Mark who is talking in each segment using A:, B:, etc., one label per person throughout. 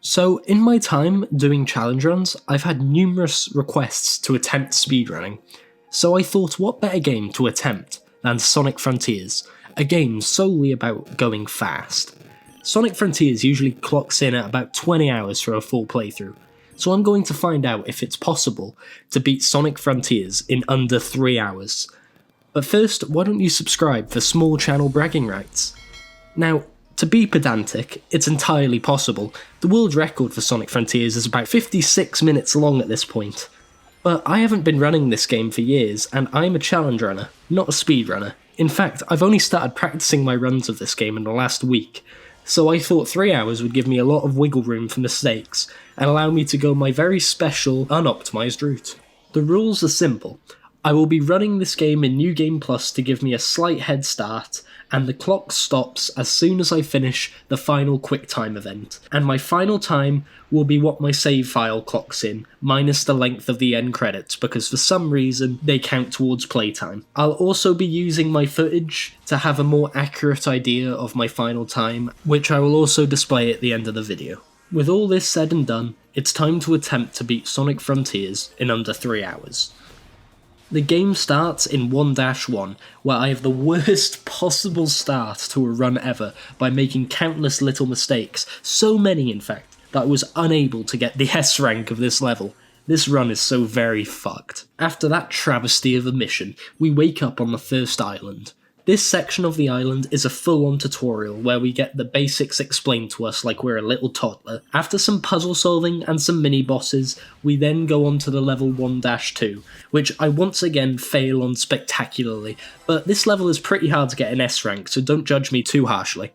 A: So, in my time doing challenge runs, I've had numerous requests to attempt speedrunning. So I thought, what better game to attempt than Sonic Frontiers, a game solely about going fast. Sonic Frontiers usually clocks in at about 20 hours for a full playthrough, so I'm going to find out if it's possible to beat Sonic Frontiers in under 3 hours. But first, why don't you subscribe for small channel bragging rights? Now, to be pedantic, it's entirely possible. The world record for Sonic Frontiers is about 56 minutes long at this point. But I haven't been running this game for years, and I'm a challenge runner, not a speedrunner. In fact, I've only started practicing my runs of this game in the last week, so I thought 3 hours would give me a lot of wiggle room for mistakes, and allow me to go my very special, unoptimised route. The rules are simple. I will be running this game in New Game Plus to give me a slight head start, and the clock stops as soon as I finish the final QuickTime event, and my final time will be what my save file clocks in, minus the length of the end credits, because for some reason they count towards playtime. I'll also be using my footage to have a more accurate idea of my final time, which I will also display at the end of the video. With all this said and done, it's time to attempt to beat Sonic Frontiers in under 3 hours. The game starts in 1-1, where I have the worst possible start to a run ever by making countless little mistakes, so many in fact, that I was unable to get the S rank of this level. This run is so very fucked. After that travesty of a mission, we wake up on the first island. This section of the island is a full-on tutorial where we get the basics explained to us like we're a little toddler. After some puzzle solving and some mini-bosses, we then go on to the level 1-2, which I once again fail on spectacularly, but this level is pretty hard to get an S rank, so don't judge me too harshly.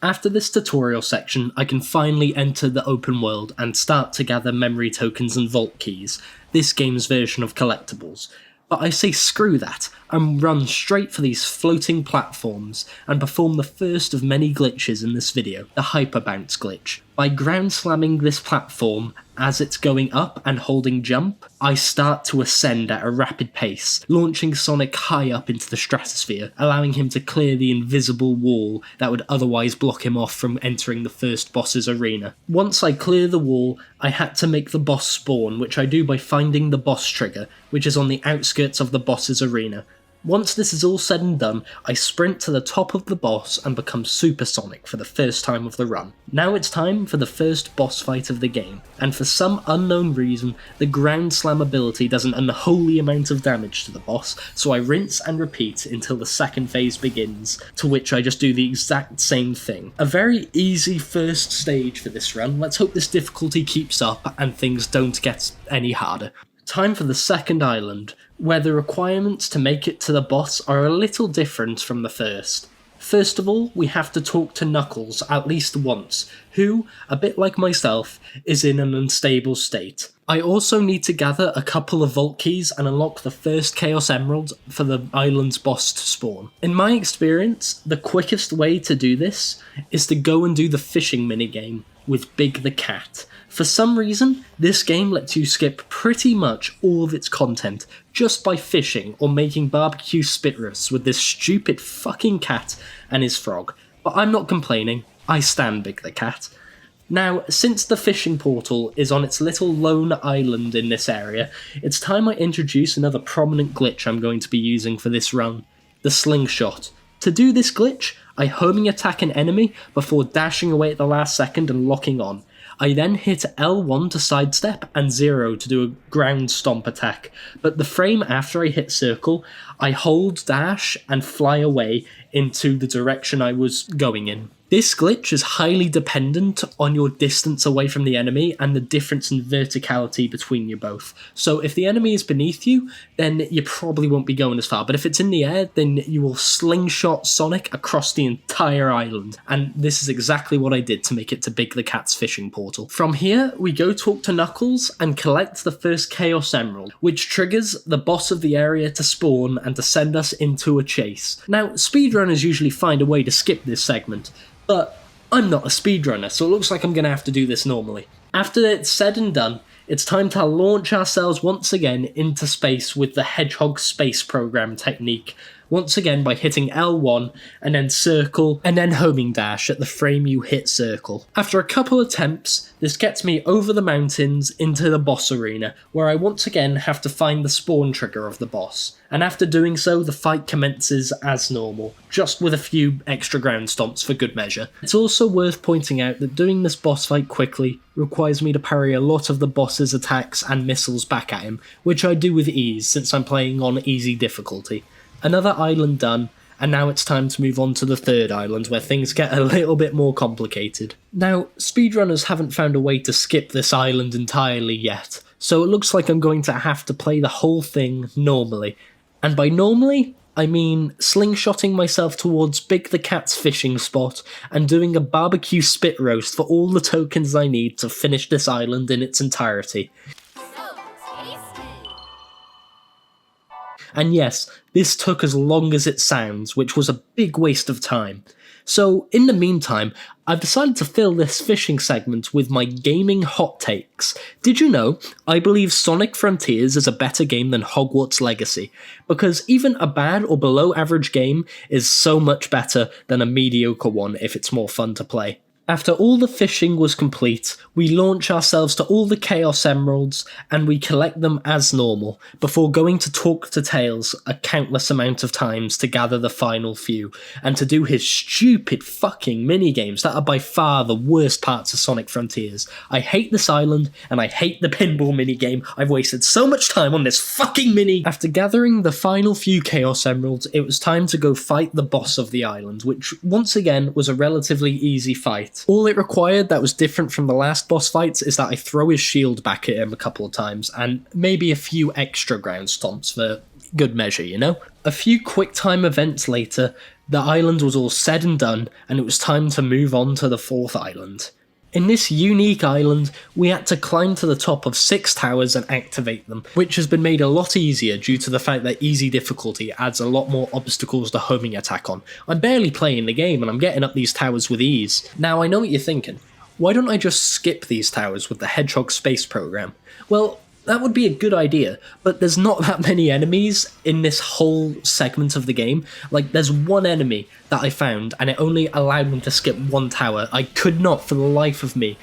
A: After this tutorial section, I can finally enter the open world and start to gather memory tokens and vault keys, this game's version of collectibles. But I say screw that, and run straight for these floating platforms, and perform the first of many glitches in this video, the Hyper Bounce glitch. By ground slamming this platform as it's going up and holding jump, I start to ascend at a rapid pace, launching Sonic high up into the stratosphere, allowing him to clear the invisible wall that would otherwise block him off from entering the first boss's arena. Once I clear the wall, I had to make the boss spawn, which I do by finding the boss trigger, which is on the outskirts of the boss's arena. Once this is all said and done, I sprint to the top of the boss and become supersonic for the first time of the run. Now it's time for the first boss fight of the game, and for some unknown reason, the ground slam ability does an unholy amount of damage to the boss, so I rinse and repeat until the second phase begins, to which I just do the exact same thing. A very easy first stage for this run. Let's hope this difficulty keeps up and things don't get any harder. Time for the second island, where the requirements to make it to the boss are a little different from the first. First of all, we have to talk to Knuckles at least once, who, a bit like myself, is in an unstable state. I also need to gather a couple of vault keys and unlock the first Chaos Emerald for the island's boss to spawn. In my experience, the quickest way to do this is to go and do the fishing minigame with Big the Cat. For some reason, this game lets you skip pretty much all of its content just by fishing or making barbecue spit roasts with this stupid fucking cat and his frog. But I'm not complaining, I stan Big the Cat. Now, since the fishing portal is on its little lone island in this area, it's time I introduce another prominent glitch I'm going to be using for this run, the slingshot. To do this glitch, I homing attack an enemy before dashing away at the last second and locking on. I then hit L1 to sidestep and 0 to do a ground stomp attack, but the frame after I hit circle, I hold dash and fly away into the direction I was going in. This glitch is highly dependent on your distance away from the enemy and the difference in verticality between you both. So if the enemy is beneath you, then you probably won't be going as far, but if it's in the air, then you will slingshot Sonic across the entire island. And this is exactly what I did to make it to Big the Cat's fishing portal. From here, we go talk to Knuckles and collect the first Chaos Emerald, which triggers the boss of the area to spawn and to send us into a chase. Now, speedrunners usually find a way to skip this segment, but I'm not a speedrunner, so it looks like I'm going to have to do this normally. After it's said and done, it's time to launch ourselves once again into space with the Hedgehog space program technique, once again by hitting L1 and then circle and then homing dash at the frame you hit circle. After a couple attempts, this gets me over the mountains into the boss arena, where I once again have to find the spawn trigger of the boss, and after doing so the fight commences as normal, just with a few extra ground stomps for good measure. It's also worth pointing out that doing this boss fight quickly requires me to parry a lot of the boss's attacks and missiles back at him, which I do with ease since I'm playing on easy difficulty. Another island done, and now it's time to move on to the third island where things get a little bit more complicated. Now, speedrunners haven't found a way to skip this island entirely yet, so it looks like I'm going to have to play the whole thing normally. And by normally, I mean slingshotting myself towards Big the Cat's fishing spot and doing a barbecue spit roast for all the tokens I need to finish this island in its entirety. And yes, this took as long as it sounds, which was a big waste of time. So, in the meantime, I've decided to fill this fishing segment with my gaming hot takes. Did you know, I believe Sonic Frontiers is a better game than Hogwarts Legacy, because even a bad or below average game is so much better than a mediocre one if it's more fun to play. After all the fishing was complete, we launch ourselves to all the Chaos Emeralds and we collect them as normal, before going to talk to Tails a countless amount of times to gather the final few, and to do his stupid fucking minigames that are by far the worst parts of Sonic Frontiers. I hate this island, and I hate the pinball minigame. I've wasted so much time on this fucking mini! After gathering the final few Chaos Emeralds, it was time to go fight the boss of the island, which once again was a relatively easy fight. All it required that was different from the last boss fights is that I throw his shield back at him a couple of times, and maybe a few extra ground stomps for good measure, you know? A few quick time events later, the island was all said and done, and it was time to move on to the fourth island. In this unique island, we had to climb to the top of 6 towers and activate them, which has been made a lot easier due to the fact that easy difficulty adds a lot more obstacles to homing attack on. I'm barely playing the game and I'm getting up these towers with ease. Now I know what you're thinking, why don't I just skip these towers with the Hedgehog Space Program? Well, that would be a good idea, but there's not that many enemies in this whole segment of the game. Like, there's one enemy that I found, and it only allowed me to skip 1 tower. I could not, for the life of me,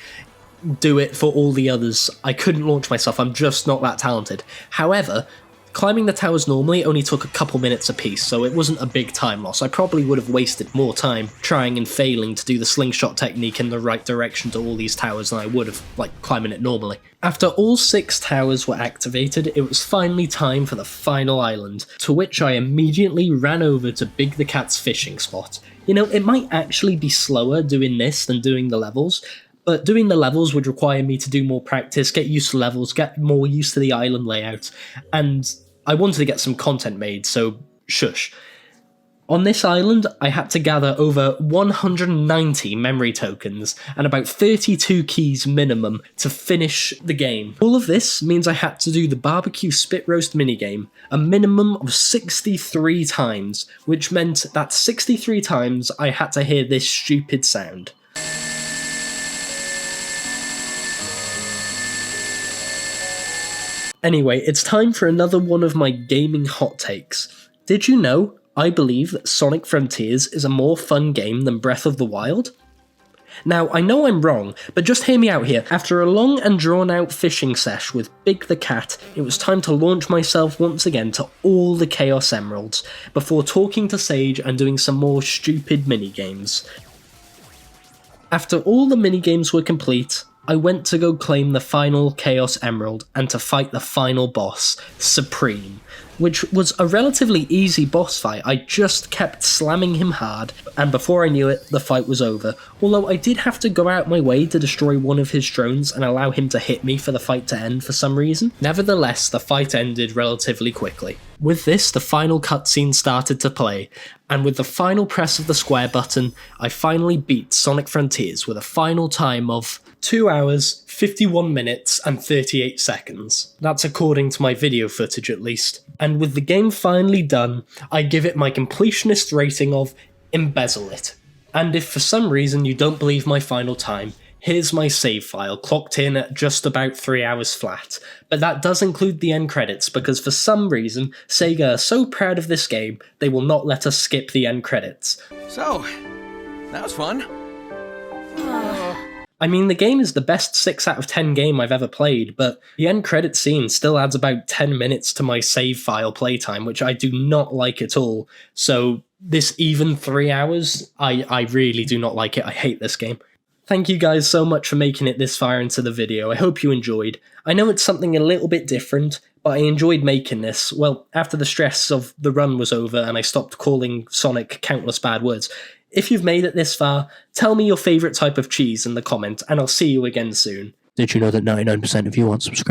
A: do it for all the others. I couldn't launch myself, I'm just not that talented. However, climbing the towers normally only took a couple minutes apiece, so it wasn't a big time loss. I probably would have wasted more time trying and failing to do the slingshot technique in the right direction to all these towers than I would have, like, climbing it normally. After all 6 towers were activated, it was finally time for the final island, to which I immediately ran over to Big the Cat's fishing spot. You know, it might actually be slower doing this than doing the levels, but doing the levels would require me to do more practice, get used to levels, get more used to the island layout, and I wanted to get some content made, so shush. On this island, I had to gather over 190 memory tokens and about 32 keys minimum to finish the game. All of this means I had to do the barbecue spit roast minigame a minimum of 63 times, which meant that 63 times I had to hear this stupid sound. Anyway, it's time for another one of my gaming hot takes. Did you know I believe that Sonic Frontiers is a more fun game than Breath of the Wild? Now, I know I'm wrong, but just hear me out here. After a long and drawn-out fishing sesh with Big the Cat, it was time to launch myself once again to all the Chaos Emeralds, before talking to Sage and doing some more stupid minigames. After all the minigames were complete, I went to go claim the final Chaos Emerald and to fight the final boss, Supreme, which was a relatively easy boss fight. I just kept slamming him hard, and before I knew it, the fight was over, although I did have to go out my way to destroy one of his drones and allow him to hit me for the fight to end for some reason. Nevertheless, the fight ended relatively quickly. With this, the final cutscene started to play, and with the final press of the square button, I finally beat Sonic Frontiers with a final time of 2 hours, 51 minutes, and 38 seconds. That's according to my video footage at least. And with the game finally done, I give it my completionist rating of embezzle it. And if for some reason you don't believe my final time, Here's my save file, clocked in at just about 3 hours flat, but that does include the end credits because for some reason, Sega are so proud of this game, they will not let us skip the end credits.
B: So, that was fun.
A: I mean, the game is the best 6 out of 10 game I've ever played, but the end credit scene still adds about 10 minutes to my save file playtime, which I do not like at all. So this even 3 hours, I really do not like it. I hate this game. Thank you guys so much for making it this far into the video. I hope you enjoyed. I know it's something a little bit different, but I enjoyed making this. Well, after the stress of the run was over and I stopped calling Sonic countless bad words. If you've made it this far, tell me your favourite type of cheese in the comment, and I'll see you again soon.
C: Did you know that 99% of you aren't subscribed?